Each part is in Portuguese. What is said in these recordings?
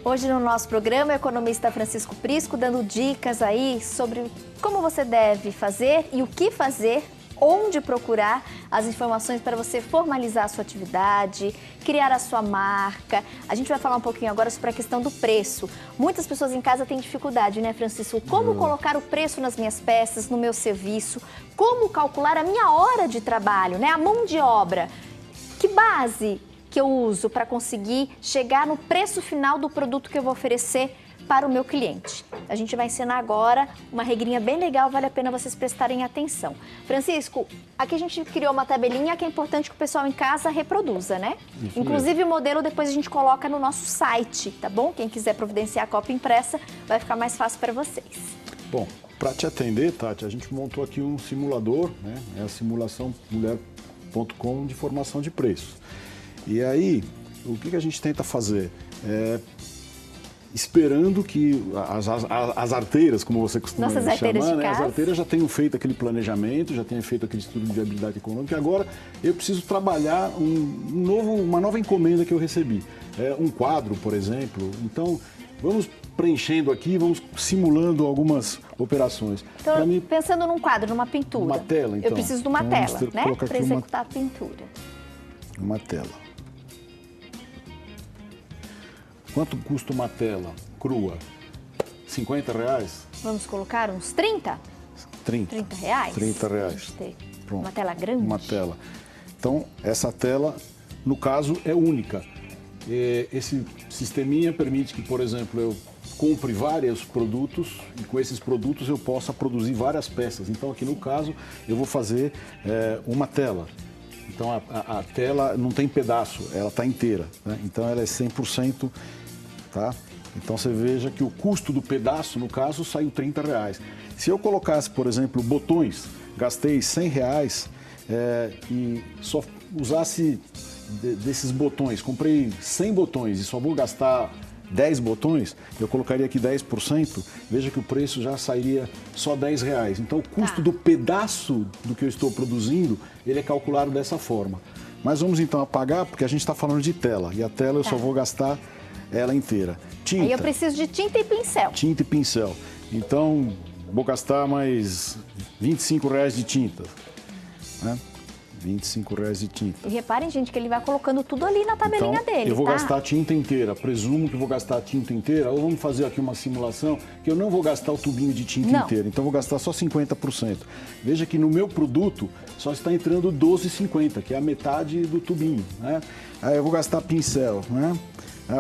Hoje no nosso programa, o economista Francisco Prisco dando dicas aí sobre como você deve fazer e o que fazer, onde procurar as informações para você formalizar a sua atividade, criar a sua marca. A gente vai falar um pouquinho agora sobre a questão do preço. Muitas pessoas em casa têm dificuldade, né, Francisco? Como colocar o preço nas minhas peças, no meu serviço, como calcular a minha hora de trabalho, né, a mão de obra. Que base que eu uso para conseguir chegar no preço final do produto que eu vou oferecer para o meu cliente. A gente vai ensinar agora uma regrinha bem legal, vale a pena vocês prestarem atenção. Francisco, aqui a gente criou uma tabelinha que é importante que o pessoal em casa reproduza, né? Isso Inclusive o modelo depois a gente coloca no nosso site, tá bom? Quem quiser providenciar a cópia impressa, vai ficar mais fácil para vocês. Bom, para te atender, Tati, a gente montou aqui um simulador, né? É a simulação mulher.com de formação de preços. E aí, o que a gente tenta fazer? Esperando que as arteiras, como você costuma chamar, né? As arteiras já tenham feito aquele planejamento, já tenham feito aquele estudo de viabilidade econômica, e agora eu preciso trabalhar uma nova encomenda que eu recebi. Um quadro, por exemplo. Então, vamos preenchendo aqui, vamos simulando algumas operações. Então, pensando num quadro, numa pintura. Uma tela, então. Eu preciso de uma tela, né? Para executar a pintura. Uma tela. Quanto custa uma tela crua? R$50? Vamos colocar uns 30? 30 reais? 30 reais. Pronto. Uma tela grande? Uma tela. Então, essa tela, no caso, é única. Esse sisteminha permite que, por exemplo, eu compre vários produtos e com esses produtos eu possa produzir várias peças. Então, aqui no caso, eu vou fazer uma tela. Então, a tela não tem pedaço, ela está inteira, né? Então, ela é 100%, tá? Então, você veja que o custo do pedaço, no caso, saiu R$30. Se eu colocasse, por exemplo, botões, gastei R$100 e só usasse desses botões, comprei 100 botões e só vou gastar 10 botões, eu colocaria aqui 10%, veja que o preço já sairia só R$10. Então, o custo do pedaço do que eu estou produzindo, ele é calculado dessa forma. Mas vamos então apagar, porque a gente está falando de tela, e a tela eu só vou gastar ela inteira. Tinta. Aí eu preciso de tinta e pincel. Tinta e pincel. Então, vou gastar mais R$25 de tinta, né? R$25 de tinta. E reparem, gente, que ele vai colocando tudo ali na tabelinha dele, eu vou gastar a tinta inteira. Presumo que vou gastar a tinta inteira. Ou vamos fazer aqui uma simulação que eu não vou gastar o tubinho de tinta inteira. Então, vou gastar só 50%. Veja que no meu produto só está entrando 12,50, que é a metade do tubinho, né? Aí eu vou gastar pincel, né?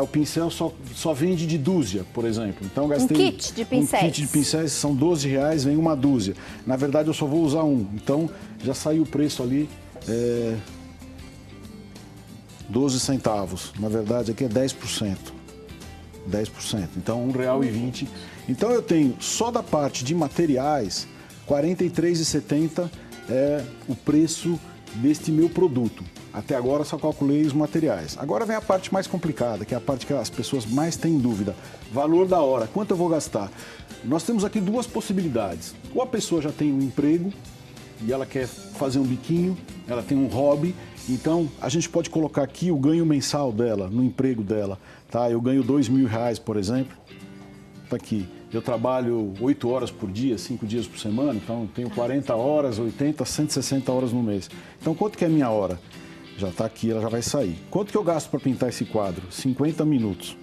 O pincel só vende de dúzia, por exemplo. Então, gastei um kit de pincéis. Um kit de pincéis, são R$12, vem uma dúzia. Na verdade, eu só vou usar um. Então, já saiu o preço ali. 12 centavos. Na verdade, aqui é 10%. 10%. Então, R$1,20. Então, eu tenho só da parte de materiais, R$43,70 é o preço deste meu produto. Até agora, só calculei os materiais. Agora vem a parte mais complicada, que é a parte que as pessoas mais têm dúvida. Valor da hora. Quanto eu vou gastar? Nós temos aqui duas possibilidades. Ou a pessoa já tem um emprego e ela quer fazer um biquinho, ela tem um hobby, então a gente pode colocar aqui o ganho mensal dela, no emprego dela, tá? Eu ganho R$2.000, por exemplo, tá aqui. Eu trabalho 8 horas por dia, 5 dias por semana, então tenho 40 horas, 80, 160 horas no mês. Então quanto que é a minha hora? Já está aqui, ela já vai sair. Quanto que eu gasto para pintar esse quadro? 50 minutos.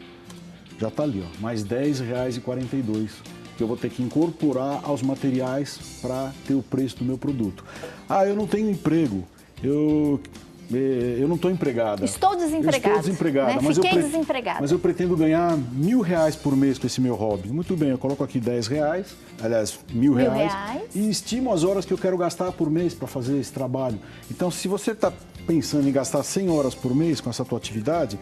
Já está ali, ó, mais R$10,42. Que eu vou ter que incorporar aos materiais para ter o preço do meu produto. Ah, eu não tenho emprego, eu não estou empregada. Estou desempregada. Estou desempregada, né? mas desempregada. Mas eu pretendo ganhar R$1.000 por mês com esse meu hobby. Muito bem, eu coloco aqui R$10, aliás, R$1.000, e estimo as horas que eu quero gastar por mês para fazer esse trabalho. Então, se você está pensando em gastar 100 horas por mês com essa tua atividade,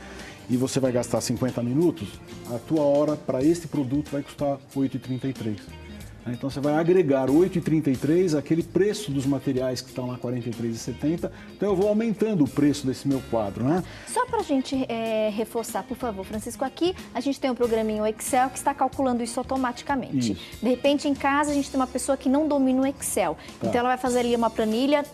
e você vai gastar 50 minutos, a tua hora para este produto vai custar R$8,33. Então, você vai agregar R$8,33 àquele preço dos materiais que estão lá R$43,70. Então, eu vou aumentando o preço desse meu quadro, né? Só para a gente reforçar, por favor, Francisco, aqui a gente tem um programinho Excel que está calculando isso automaticamente. Isso. De repente, em casa, a gente tem uma pessoa que não domina o Excel. Então, ela vai fazer ali uma planilha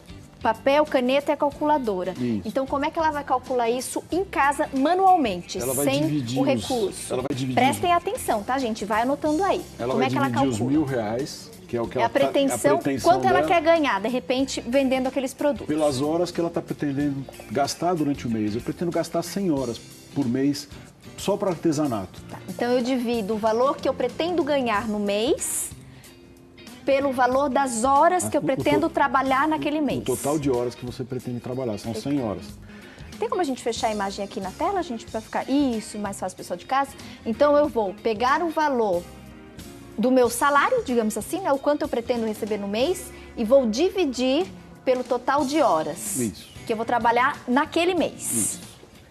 papel, caneta e a calculadora. Isso. Então, como é que ela vai calcular isso em casa manualmente, Ela vai sem dividir o recurso? ela vai dividir Prestem atenção, tá, gente? Vai anotando aí. Ela como vai é que ela dividir calcula? os R$1.000, que é o que É ela a pretensão, quanto ela dela, quer ganhar, de repente, vendendo aqueles produtos. pelas horas que ela está pretendendo gastar durante o mês. Eu pretendo gastar 100 horas por mês só para artesanato. Tá, então, eu divido o valor que eu pretendo ganhar no mês pelo valor das horas que eu pretendo trabalhar naquele mês. O total de horas que você pretende trabalhar, são 100 horas. Tem como a gente fechar a imagem aqui na tela, gente, para ficar isso mais fácil, pessoal de casa? Então, eu vou pegar o valor do meu salário, digamos assim, né, o quanto eu pretendo receber no mês, e vou dividir pelo total de horas que eu vou trabalhar naquele mês. Isso.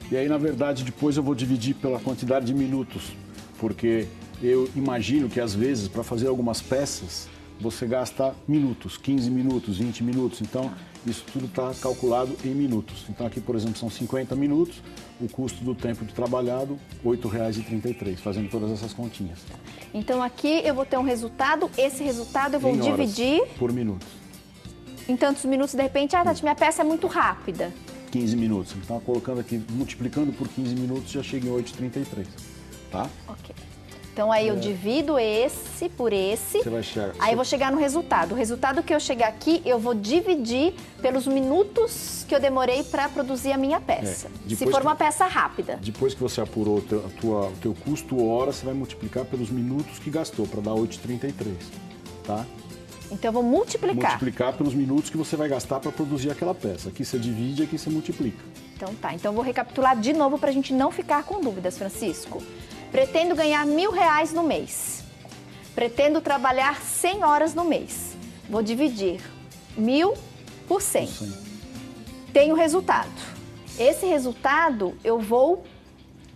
E aí, na verdade, depois eu vou dividir pela quantidade de minutos, porque eu imagino que, às vezes, para fazer algumas peças, você gasta minutos, 15 minutos, 20 minutos. Então, isso tudo está calculado em minutos. Então, aqui, por exemplo, são 50 minutos, o custo do tempo de trabalhado, R$ 8,33, fazendo todas essas continhas. Então, aqui eu vou ter um resultado, esse resultado eu vou Em horas dividir por minuto. em tantos minutos, de repente, Tati, minha peça é muito rápida. 15 minutos. Você está colocando aqui, multiplicando por 15 minutos, já chega em 8,33, tá? Ok. Então, aí eu divido esse por esse, Você vai chegar, aí eu vou chegar no resultado. O resultado que eu chegar aqui, eu vou dividir pelos minutos que eu demorei para produzir a minha peça. Se for uma peça rápida. Depois que você apurou o teu custo hora, você vai multiplicar pelos minutos que gastou, para dar 8,33, tá? Então, eu vou multiplicar. Multiplicar pelos minutos que você vai gastar para produzir aquela peça. Aqui você divide, aqui você multiplica. Então, tá. Então, eu vou recapitular de novo para a gente não ficar com dúvidas, Francisco. Pretendo ganhar R$1.000 no mês. Pretendo trabalhar 100 horas no mês. Vou dividir 1.000 por 100. Tenho resultado. Esse resultado eu vou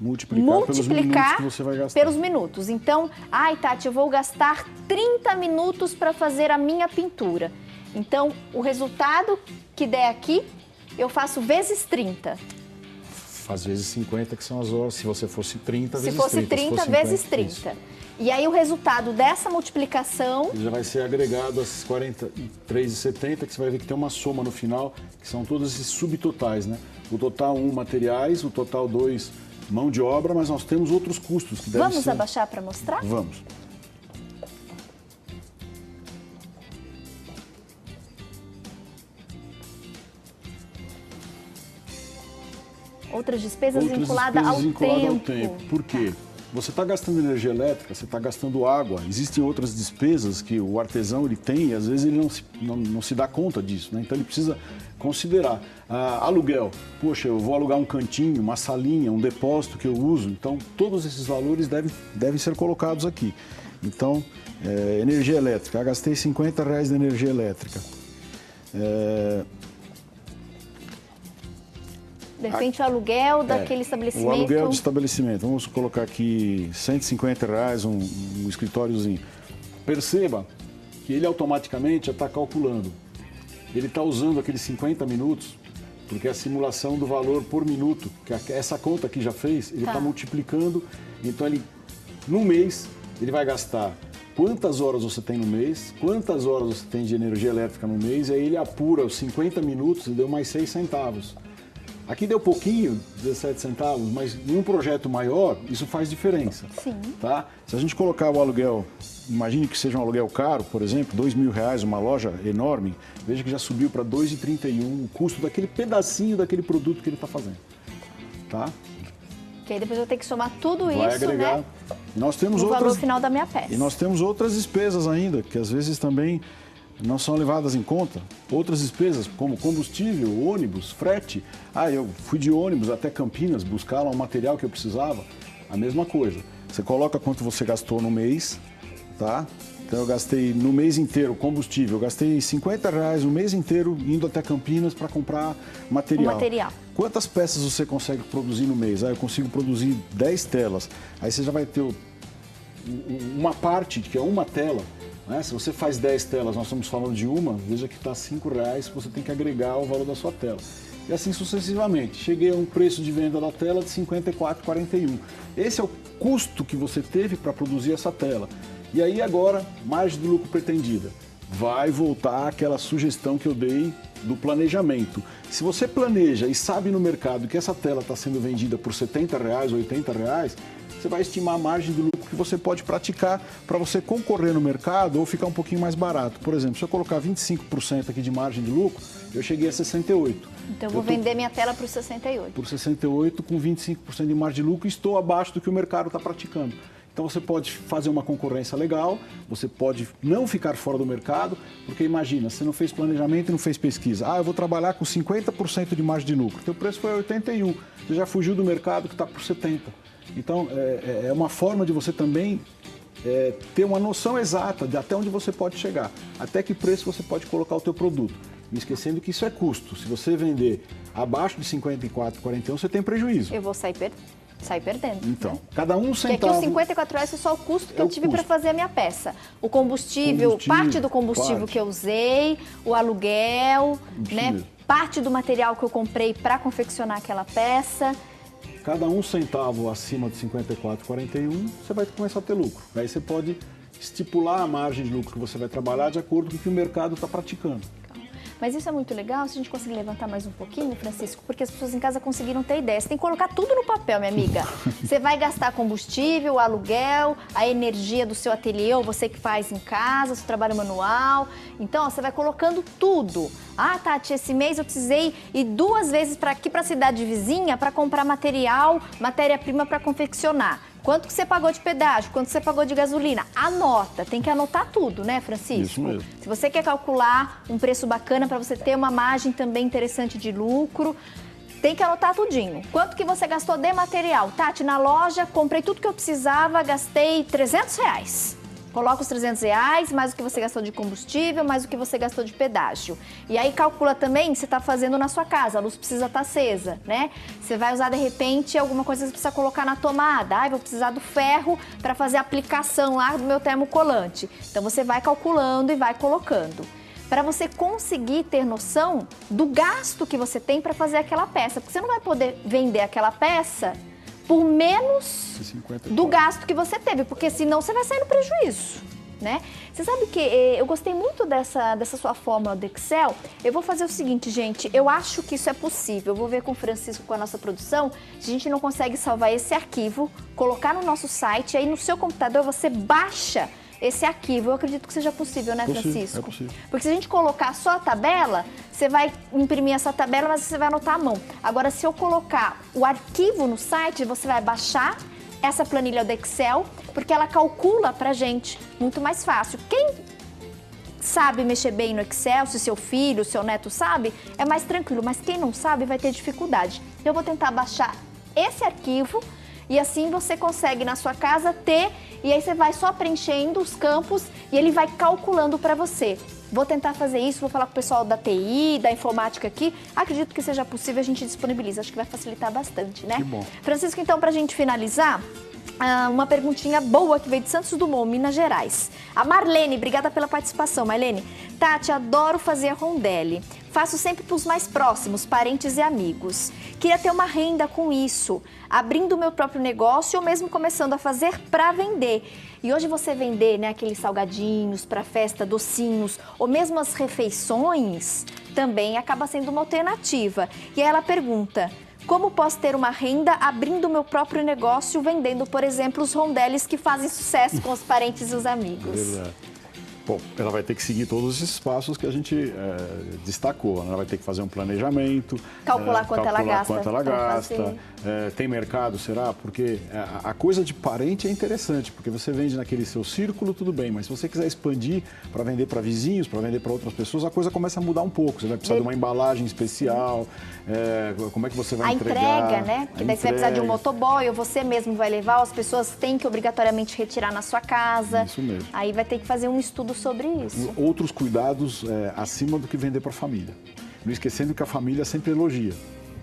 multiplicar pelos minutos que você vai gastar. Pelos minutos. Então, ai, Tati, eu vou gastar 30 minutos para fazer a minha pintura. Então, o resultado que der aqui, eu faço vezes 30. Às vezes 50, que são as horas, se você fosse 30 vezes 30. Se fosse 30 vezes 30. Isso. E aí o resultado dessa multiplicação... já vai ser agregado às 43,70, que você vai ver que tem uma soma no final, que são todos esses subtotais, né? O total 1, materiais, o total 2, mão de obra, mas nós temos outros custos que devem ser... Vamos abaixar para mostrar? Vamos. Outras despesas vinculadas ao tempo. Por quê? Você está gastando energia elétrica, você está gastando água. Existem outras despesas que o artesão ele tem e às vezes ele não se dá conta disso, né? Então ele precisa considerar. Aluguel. Poxa, eu vou alugar um cantinho, uma salinha, um depósito que eu uso. Então todos esses valores devem ser colocados aqui. Então, energia elétrica. Eu gastei R$50 de energia elétrica. De repente, o aluguel daquele estabelecimento... O aluguel do estabelecimento. Vamos colocar aqui R$150, um escritóriozinho. Perceba que ele automaticamente já está calculando. Ele está usando aqueles 50 minutos, porque é a simulação do valor por minuto, que essa conta aqui já fez, ele está multiplicando. Então, no mês, ele vai gastar quantas horas você tem no mês, quantas horas você tem de energia elétrica no mês, e aí ele apura os 50 minutos e deu mais 6 centavos. Aqui deu pouquinho, 17 centavos, mas em um projeto maior, isso faz diferença. Sim. Tá? Se a gente colocar o aluguel, imagine que seja um aluguel caro, por exemplo, R$2.000, uma loja enorme, veja que já subiu para R$2,31 o custo daquele pedacinho daquele produto que ele está fazendo. Tá? Que aí depois eu vou ter que somar tudo vai isso, agregar. né? Nós temos no valor final da minha peça. E nós temos outras despesas ainda, que às vezes também não são levadas em conta. Outras despesas, como combustível, ônibus, frete. Eu fui de ônibus até Campinas buscar lá um material que eu precisava. A mesma coisa. Você coloca quanto você gastou no mês, tá? Então eu gastei no mês inteiro combustível, eu gastei R$50 o mês inteiro indo até Campinas para comprar material. Quantas peças você consegue produzir no mês? Eu consigo produzir 10 telas. Aí você já vai ter uma parte, que é uma tela. Se você faz 10 telas, nós estamos falando de uma, veja que está R$5, você tem que agregar o valor da sua tela. E assim sucessivamente. Cheguei a um preço de venda da tela de R$ 54,41. Esse é o custo que você teve para produzir essa tela. E aí agora, margem de lucro pretendida. Vai voltar aquela sugestão que eu dei do planejamento. Se você planeja e sabe no mercado que essa tela está sendo vendida por R$70, R$80, você vai estimar a margem de lucro que você pode praticar para você concorrer no mercado ou ficar um pouquinho mais barato. Por exemplo, se eu colocar 25% aqui de margem de lucro, eu cheguei a 68. Então eu vou vender minha tela por 68. Por 68, com 25% de margem de lucro, estou abaixo do que o mercado está praticando. Então você pode fazer uma concorrência legal, você pode não ficar fora do mercado, porque imagina, você não fez planejamento e não fez pesquisa. Eu vou trabalhar com 50% de margem de lucro. Teu preço foi 81, você já fugiu do mercado que está por 70. Então é uma forma de você também ter uma noção exata de até onde você pode chegar, até que preço você pode colocar o teu produto. Me esquecendo que isso é custo. Se você vender abaixo de 54, 41, você tem prejuízo. Eu vou sair perdendo. Então, né? cada um centavo... Porque aqui os R$54 é só o custo que eu tive para fazer a minha peça. O combustível, parte do combustível que eu usei, o aluguel, né? Parte do material que eu comprei para confeccionar aquela peça. Cada um centavo acima de 54, 41, você vai começar a ter lucro. Aí você pode estipular a margem de lucro que você vai trabalhar de acordo com o que o mercado está praticando. Mas isso é muito legal, se a gente conseguir levantar mais um pouquinho, Francisco, porque as pessoas em casa conseguiram ter ideia. Você tem que colocar tudo no papel, minha amiga. Você vai gastar combustível, o aluguel, a energia do seu ateliê, ou você que faz em casa, seu trabalho manual. Então, você vai colocando tudo. Tati, esse mês eu precisei ir 2 vezes aqui para a cidade vizinha para comprar material, matéria-prima para confeccionar. Quanto que você pagou de pedágio? Quanto você pagou de gasolina? Anota, tem que anotar tudo, né, Francisco? Isso mesmo. Se você quer calcular um preço bacana para você ter uma margem também interessante de lucro, tem que anotar tudinho. Quanto que você gastou de material? Tati, na loja, comprei tudo que eu precisava, gastei R$300. Coloca os R$300, mais o que você gastou de combustível, mais o que você gastou de pedágio. E aí calcula também o que você está fazendo na sua casa. A luz precisa estar acesa, né? Você vai usar, de repente, alguma coisa que você precisa colocar na tomada. Vou precisar do ferro para fazer a aplicação lá do meu termocolante. Então, você vai calculando e vai colocando. Para você conseguir ter noção do gasto que você tem para fazer aquela peça. Porque você não vai poder vender aquela peça por menos do gasto que você teve, porque senão você vai sair no prejuízo, né? Você sabe que eu gostei muito dessa sua fórmula do Excel. Eu vou fazer o seguinte, gente, eu acho que isso é possível. Eu vou ver com o Francisco, com a nossa produção, se a gente não consegue salvar esse arquivo, colocar no nosso site, aí no seu computador você baixa esse arquivo. Eu acredito que seja possível, né, Francisco? É possível. Porque se a gente colocar só a tabela, você vai imprimir essa tabela, mas você vai anotar à mão. Agora, se eu colocar o arquivo no site, você vai baixar essa planilha do Excel, porque ela calcula pra gente muito mais fácil. Quem sabe mexer bem no Excel, se seu filho, seu neto sabe, é mais tranquilo, mas quem não sabe vai ter dificuldade. Eu vou tentar baixar esse arquivo e assim você consegue na sua casa ter, e aí você vai só preenchendo os campos e ele vai calculando para você. Vou tentar fazer isso, vou falar com o pessoal da TI, da informática aqui. Acredito que seja possível, a gente disponibiliza. Acho que vai facilitar bastante, né? Que bom. Francisco, então, para a gente finalizar, uma perguntinha boa que veio de Santos Dumont, Minas Gerais. A Marlene, obrigada pela participação, Marlene. Tati, adoro fazer rondelli. Faço sempre para os mais próximos, parentes e amigos. Queria ter uma renda com isso, abrindo o meu próprio negócio ou mesmo começando a fazer para vender. E hoje você vender, né, aqueles salgadinhos para festa, docinhos, ou mesmo as refeições, também acaba sendo uma alternativa. E aí ela pergunta: como posso ter uma renda abrindo o meu próprio negócio, vendendo, por exemplo, os rondellis que fazem sucesso com os parentes e os amigos? Verdade. Bom, ela vai ter que seguir todos esses passos que a gente destacou. Ela vai ter que fazer um planejamento, calcular quanto ela gasta. Tem mercado, será? Porque a coisa de parente é interessante, porque você vende naquele seu círculo, tudo bem, mas se você quiser expandir para vender para vizinhos, para vender para outras pessoas, a coisa começa a mudar um pouco. Você vai precisar de uma embalagem especial, como é que você vai entregar? A entrega, né? Porque daí você vai precisar de um motoboy, ou você mesmo vai levar, ou as pessoas têm que obrigatoriamente retirar na sua casa. Isso mesmo. Aí vai ter que fazer um estudo sobre isso. Outros cuidados acima do que vender para a família. Não esquecendo que a família sempre elogia,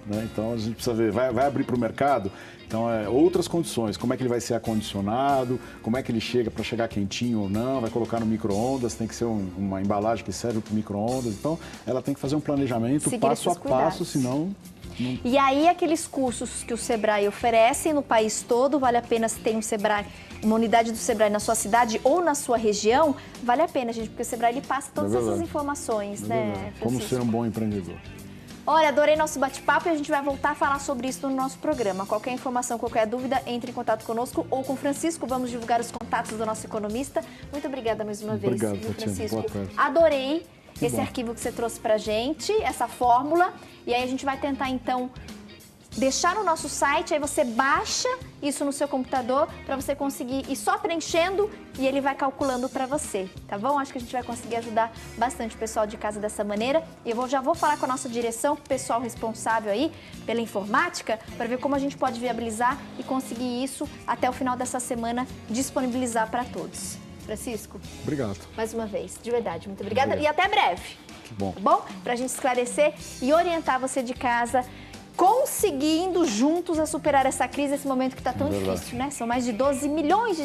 né? Então a gente precisa ver, vai abrir para o mercado, então outras condições, como é que ele vai ser acondicionado, como é que ele chega para chegar quentinho ou não, vai colocar no micro-ondas, tem que ser uma embalagem que serve para o micro-ondas, então ela tem que fazer um planejamento passo a passo, senão... E aí, aqueles cursos que o Sebrae oferece no país todo, vale a pena se tem um Sebrae, uma unidade do Sebrae na sua cidade ou na sua região, vale a pena, gente, porque o Sebrae ele passa todas essas informações, né, Francisco? Como ser um bom empreendedor. Olha, adorei nosso bate-papo e a gente vai voltar a falar sobre isso no nosso programa. Qualquer informação, qualquer dúvida, entre em contato conosco ou com o Francisco. Vamos divulgar os contatos do nosso economista. Muito obrigada mais uma vez, Obrigado, Francisco. Boa tarde. Adorei esse arquivo que você trouxe pra gente, essa fórmula. E aí a gente vai tentar, então, deixar no nosso site, aí você baixa isso no seu computador para você conseguir ir só preenchendo e ele vai calculando para você, tá bom? Acho que a gente vai conseguir ajudar bastante o pessoal de casa dessa maneira. E eu já vou falar com a nossa direção, com o pessoal responsável aí pela informática, para ver como a gente pode viabilizar e conseguir isso até o final dessa semana disponibilizar para todos. Francisco? Obrigado. Mais uma vez, de verdade, muito obrigada. E até breve. Que bom. Tá bom? Para a gente esclarecer e orientar você de casa, conseguindo juntos a superar essa crise, esse momento que está tão difícil, né? São mais de 12 milhões de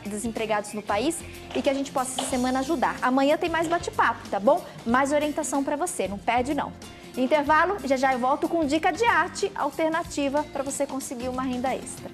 desempregados no país e que a gente possa essa semana ajudar. Amanhã tem mais bate-papo, tá bom? Mais orientação para você, não perde não. Intervalo, já eu volto com dica de arte alternativa para você conseguir uma renda extra.